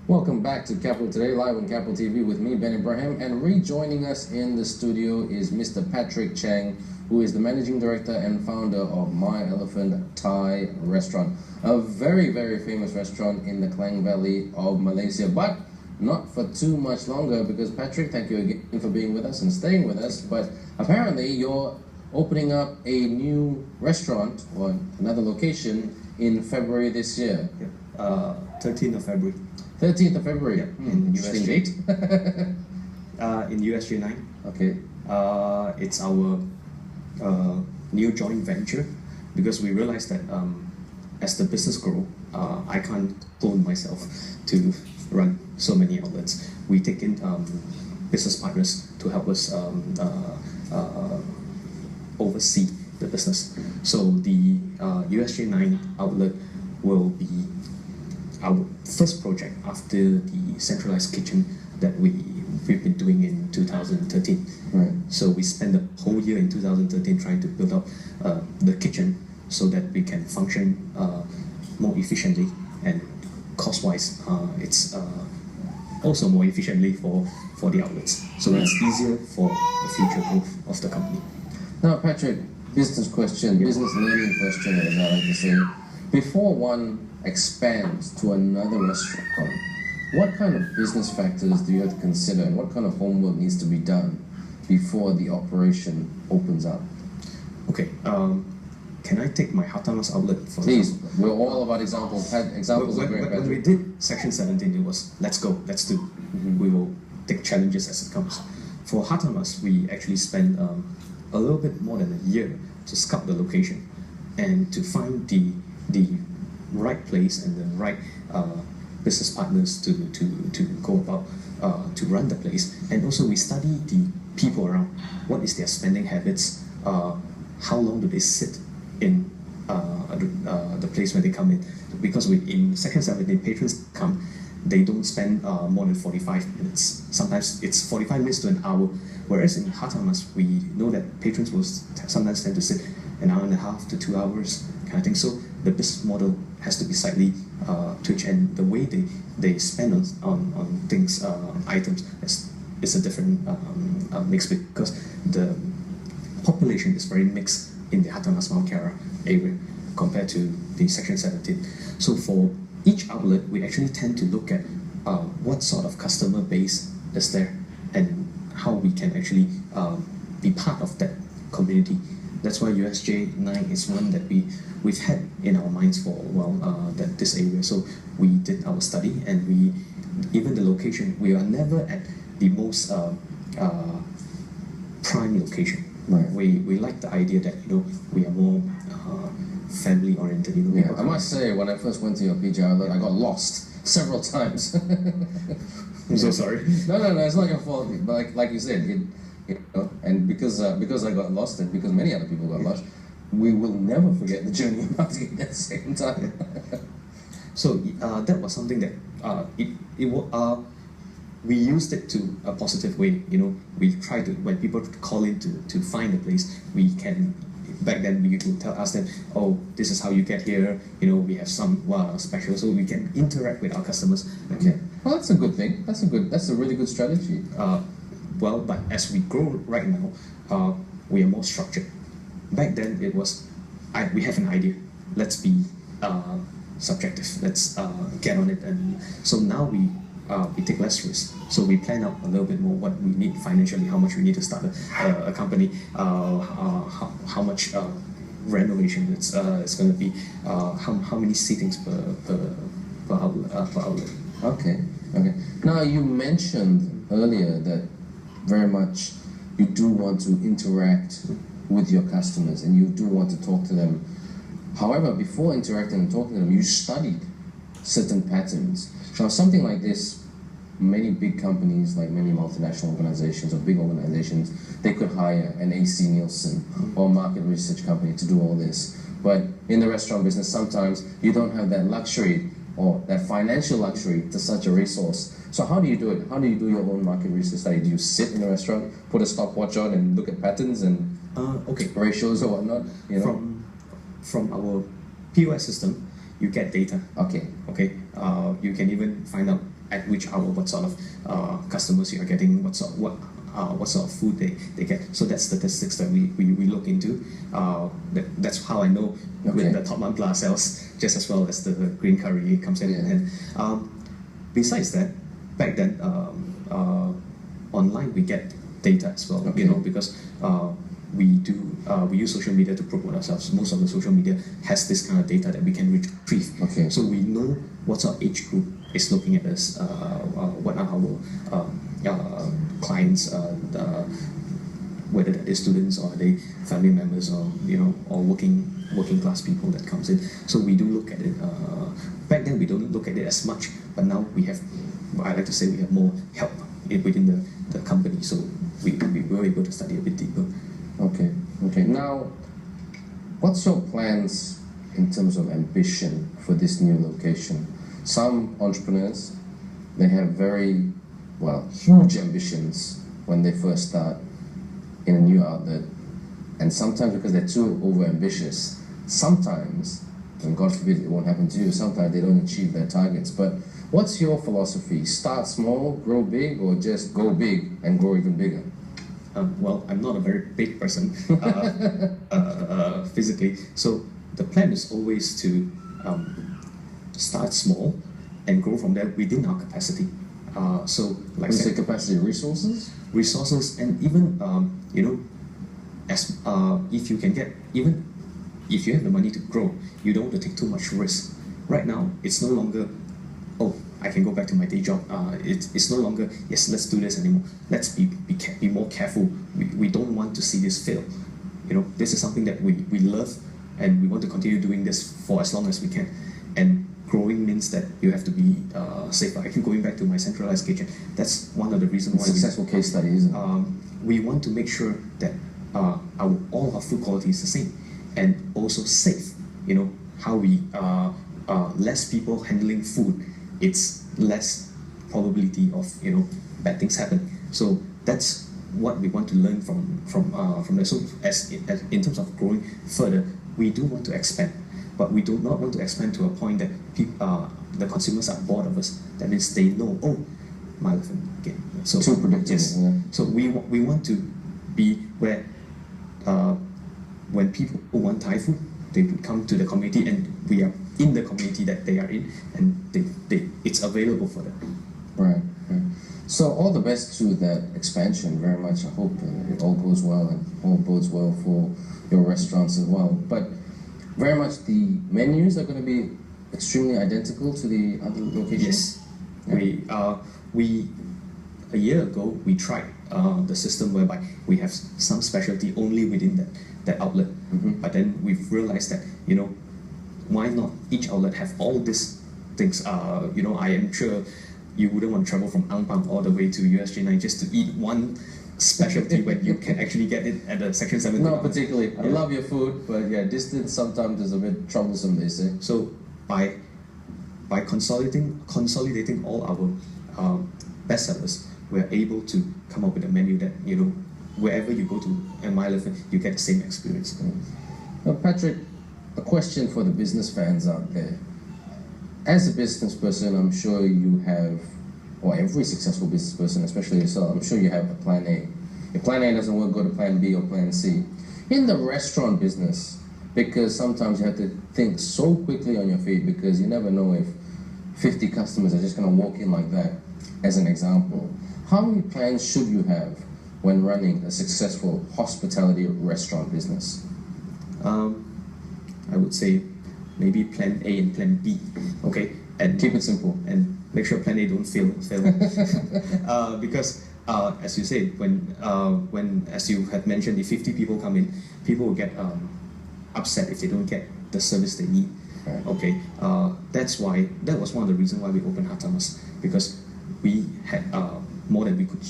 Welcome back to Capital Today, live on Capital TV with me, Ben Ibrahim, and rejoining us in the studio is Mr. Patrick Cheng, who is the Managing Director and founder of MyElephant Thai Restaurant, a very, very famous restaurant in the Klang Valley of Malaysia, but not for too much longer because, Patrick, thank you again for being with us and staying with us, but apparently you're opening up a new restaurant or another location in February this year. 13th of February. 13th of February. In Interesting USG. date. In USG 9. Okay. It's our new joint venture because we realized that as the business grow, I can't clone myself to run so many outlets. We take in business partners to help us oversee the business. So the USG 9 outlet will be our first project after the centralized kitchen that we've been doing in 2013. Right. So we spent the whole year in 2013 trying to build up the kitchen so that we can function more efficiently, and cost-wise, it's also more efficiently for the outlets. So it's easier for the future growth of the company. Now, Patrick, business question, business learning question, as I like to say. Before one expands to another restaurant, what kind of business factors do you have to consider, and what kind of homework needs to be done before the operation opens up? Okay, can I take my Hatamas outlet for Please, example? we're all about examples. Examples are great, When Patrick. we did Section 17, it was let's go, let's do. We will take challenges as it comes. For Hatamas, we actually spent a little bit more than a year to scout the location and to find the right place and the right business partners to go about to run the place. And also we study the people around. What is their spending habits? How long do they sit in the place when they come in? Because in Section 17, patrons come, they don't spend more than 45 minutes. Sometimes it's 45 minutes to an hour. Whereas in Hatamas, we know that patrons will sometimes tend to sit an hour and a half to 2 hours, kind of thing. So the business model has to be slightly twitched, and the way they spend on things, items, is a different mix, because the population is very mixed in the Hatamas Mount Kiara area compared to the Section 17. So for each outlet, we actually tend to look at what sort of customer base is there and how we can actually be part of that community. That's why USJ 9 is one that we've had in our minds for a while, that this area. So we did our study, and even the location, we are never at the most prime location. Right. We like the idea that we are more family oriented. Yeah, I must say, when I first went to your PJ outlet, I got lost several times. I'm so sorry. No, it's not your fault. But like you said, and because I got lost, and because many other people got lost, we will never forget the journey of Martin at the same time. So that was something that we used it to a positive way. We try to, when people call in to find a place, we can. Back then, we would ask them, "Oh, this is how you get here. We have some special," so we can interact with our customers. Okay. Well, that's a good thing. That's a really good strategy. But as we grow right now, we are more structured. Back then, it was, we have an idea. Let's be subjective. Let's get on it. And so now we take less risk. So we plan out a little bit more what we need financially, how much we need to start a company, how much renovation it's going to be, how many seatings per outlet. Okay. Now, you mentioned earlier that very much you do want to interact with your customers and you do want to talk to them. However, before interacting and talking to them, you studied certain patterns. Now, something like this, many big companies, like many multinational organizations or big organizations, they could hire an AC Nielsen or market research company to do all this. But in the restaurant business, sometimes you don't have that luxury or that financial luxury to such a resource. So how do you do it? How do you do your own market research study? Do you sit in a restaurant, put a stopwatch on, and look at patterns and ratios or whatnot? From our POS system, you get data. Okay. You can even find out at which hour, what sort of customers you are getting, what sort of food they get. So that's statistics that we look into. That's how I know with the top Mampla sales just as well as the green curry comes in. And besides that, back then online we get data as well, because we use social media to promote ourselves. Most of the social media has this kind of data that we can retrieve. So we know what our age group is looking at us, what are our clients, whether they're students or they family members or or working class people that comes in. So we do look at it. Back then we don't look at it as much, but now we have. I like to say we have more help within the company, so we were able to study a bit deeper. Okay. Now, what's your plans in terms of ambition for this new location? Some entrepreneurs, they have very, huge ambitions when they first start in a new outlet. And sometimes because they're too over-ambitious, sometimes, and God forbid it won't happen to you, sometimes they don't achieve their targets. But what's your philosophy? Start small, grow big, or just go big and grow even bigger? Well, I'm not a very big person physically, so the plan is always to start small and grow from there within our capacity. So, like when you say capacity, resources, and even as if you can get, even if you have the money to grow, you don't want to take too much risk. Right now, it's no longer, I can go back to my day job. It's no longer, yes, let's do this anymore. Let's be more careful. We don't want to see this fail. This is something that we love, and we want to continue doing this for as long as we can. And growing means that you have to be safer. I keep going back to my centralized kitchen. That's one of the reasons why successful case study, isn't it? We want to make sure that all our food quality is the same, and also safe. How we less people handling food, it's less probability of bad things happen. So that's what we want to learn from this. So as in terms of growing further, we do want to expand, but we do not want to expand to a point that the consumers are bored of us. That means they know, MyElephant again. So too predictable. Yes. Yeah. So we want to be where when people want Thai food, they would come to the community, and we are in the community that they are in, and it's available for them. Right. So all the best to that expansion. Very much. I hope it all goes well and all bodes well for your restaurants as well. But very much the menus are going to be extremely identical to the other locations. Yes. Yeah. We a year ago we tried the system whereby we have some specialty only within that outlet. But then we've realized that why not each outlet have all these things? I am sure you wouldn't want to travel from Angpang all the way to USJ9 just to eat one specialty when you can actually get it at the Section 70. Not particularly. I love your food, but distance sometimes is a bit troublesome, they say. So by consolidating all our bestsellers, we're able to come up with a menu that wherever you go to MyElephant, you get the same experience. Now, Patrick, a question for the business fans out there. As a business person, I'm sure you have, or every successful business person, especially yourself, I'm sure you have a plan A. If plan A doesn't work, go to plan B or plan C. In the restaurant business, because sometimes you have to think so quickly on your feet, because you never know if 50 customers are just going to walk in like that, as an example. How many plans should you have when running a successful hospitality restaurant business? I would say maybe plan A and plan B. Okay, and keep it simple and make sure plan A don't fail. Because as you say, when as you had mentioned, if 50 people come in, people will get upset if they don't get the service they need. Right. Okay, that was one of the reasons why we opened Hatamas, because we had more than we could.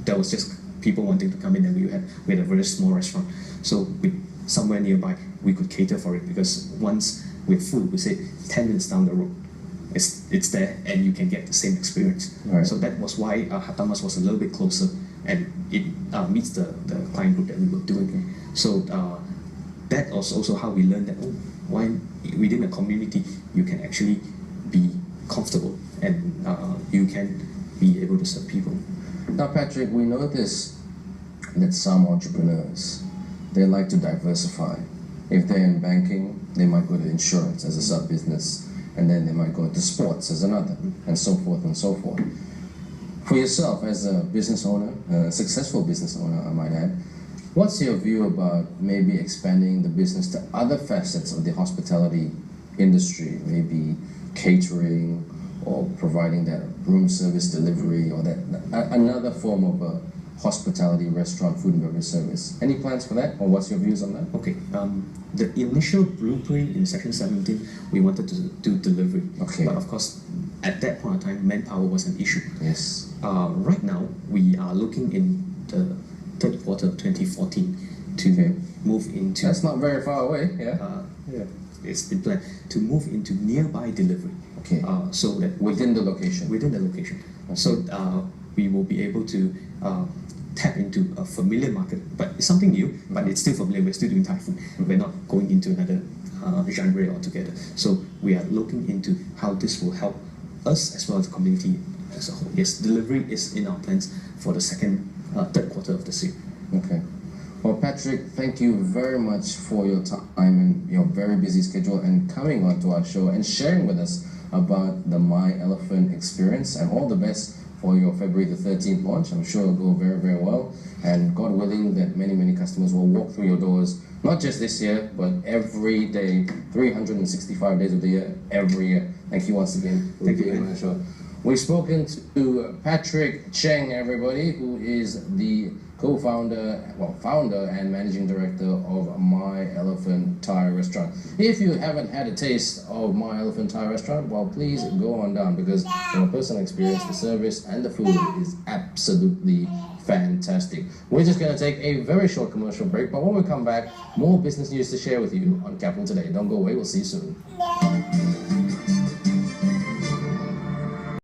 There was just people wanting to come in, and we had a very small restaurant. So somewhere nearby, we could cater for it, because once we're full, we say 10 minutes down the road, it's there, and you can get the same experience. Right. So that was why Hatamas was a little bit closer, and it meets the client group that we were doing. So that was also how we learned that why within a community you can actually be comfortable and you can be able to serve people. Now, Patrick, we notice that some entrepreneurs, they like to diversify. If they're in banking, they might go to insurance as a sub-business, and then they might go into sports as another, and so forth and so forth. For yourself, as a business owner, a successful business owner, I might add, what's your view about maybe expanding the business to other facets of the hospitality industry, maybe catering or providing that room service delivery or that another form of a hospitality restaurant food and beverage service? Any plans for that, or what's your views on that? Okay, the initial blueprint in Section 17, we wanted to do delivery. Okay. But of course, at that point of time, manpower was an issue. Yes. Right now, we are looking in the third quarter of 2014 to move into... That's not very far away, It's been planned to move into nearby delivery. Okay. So that within the location. Within the location. Okay. So we will be able to tap into a familiar market, but it's something new, but it's still familiar. We're still doing Thai food. We're not going into another genre altogether. So we are looking into how this will help us as well as the community as a whole. Yes, delivery is in our plans for the third quarter of this year. Okay. Well, Patrick, thank you very much for your time and your very busy schedule and coming onto our show and sharing with us about the MyElephant experience, and all the best for your February the 13th launch. I'm sure it'll go very, very well, and God willing that many, many customers will walk through your doors, not just this year, but every day, 365 days of the year, every year. Thank you once again. Thank you, man. We've spoken to Patrick Cheng, everybody, who is the founder and managing director of MyElephant Thai Restaurant. If you haven't had a taste of MyElephant Thai Restaurant, well, please go on down, because from a personal experience, the service and the food is absolutely fantastic. We're just going to take a very short commercial break, but when we come back, more business news to share with you on Capital Today. Don't go away, we'll see you soon.